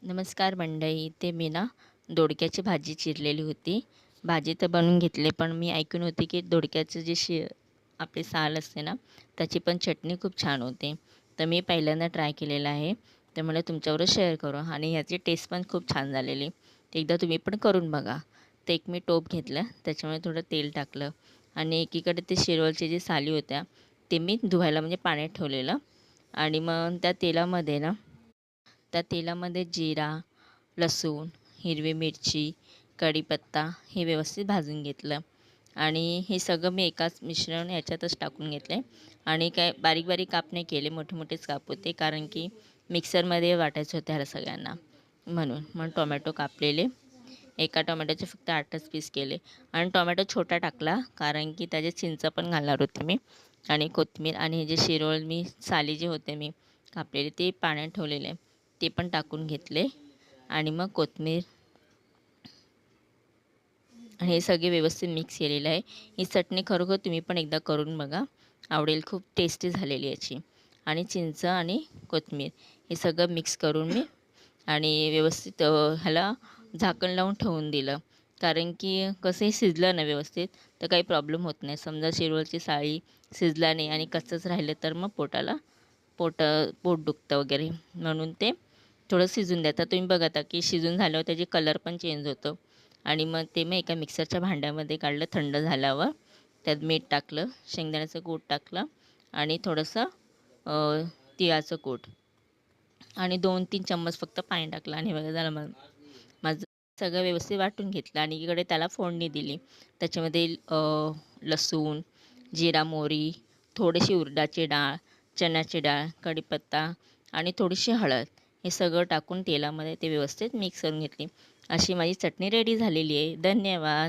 नमस्कार मंडळी. ते मी ना दोडक्याची भाजी चिरलेली होती. भाजी तर बनवून घेतली, पण मी ऐकून होती की दोडक्याचं जे आपली साल असते ना, त्याची पण चटणी खूप छान होते. तर मी पहिल्यांदा ट्राय केलेलं आहे. तर मला तुमच्याबरोबर शेअर करू आणि ह्याची टेस्ट पण खूप छान झालेली. ते एकदा तुम्ही पण करून बघा. तर एक मी टोप घेतलं, त्याच्यामध्ये थोडं तेल टाकलं आणि एकीकडे ते शिरवळच्या जे साली होत्या, ते मी धुवायला म्हणजे पाण्यात ठेवलेलं आणि मग त्या तेलामध्ये जिरा, लसूण, हिरवी मिरची, कढीपत्ता हे व्यवस्थित भाजून घेतलं आणि हे सगळं मी एकाच मिश्रण याच्यातच टाकून घेतले आणि काय बारीक बारीक काप नाही केले, मोठे मोठेच काप होते कारण की मिक्सरमध्ये वाटायचे होते ह्याला सगळ्यांना. म्हणून टोमॅटो कापलेले, एका टोमॅटोचे फक्त 8च पीस केले आणि टोमॅटो छोटा टाकला कारण की त्याच्यात चिंच पण घालणार होते मी आणि कोथिंबीर आणि हे जे शिरोळ मी साली जे होते मी कापलेले ते पाण्यात ठेवलेले ते पण टाकून घेतले आणि मग कोथिंबीर आणि हे सगळे व्यवस्थित मिक्स केलेलं आहे. ही चटणी खरोखर तुम्ही पण एकदा करून बघा, आवडेल. खूप टेस्टी झालेली याची आणि चिंच आणि कोथिंबीर हे सगळं मिक्स करून मी आणि व्यवस्थित ह्याला झाकण लावून ठेवून दिलं. कारण की कसंही शिजलं ना व्यवस्थित तर काही प्रॉब्लेम होत नाही. समजा शिरवळची साळी शिजला नाही आणि कच्चंच राहिलं तर मग पोट दुखतं वगैरे, म्हणून ते थोडं शिजून द्या. तर तुम्ही बघा आता की शिजून झाल्यावर त्याची कलर पण चेंज होतो आणि मग ते मी एका मिक्सरच्या भांड्यामध्ये काढलं थंड झाल्यावर. त्यात मीठ टाकलं, शेंगदाण्याचं कूट टाकलं आणि थोडंसं तिळाचं कूट आणि 2-3 चम्मच फक्त पाणी टाकलं आणि बघा झालं माझं सगळं व्यवस्थित वाटून घेतलं आणि इकडे त्याला फोडणी दिली. त्याच्यामध्ये लसूण, जिरा, मोहरी, थोडीशी उडदाची डाळ, चण्याची डाळ, कढीपत्ता आणि थोडीशी हळद हे सगळं टाकून तेलामध्ये ते व्यवस्थित मिक्स करून घेतली. अशी माझी चटणी रेडी झालेली आहे. धन्यवाद.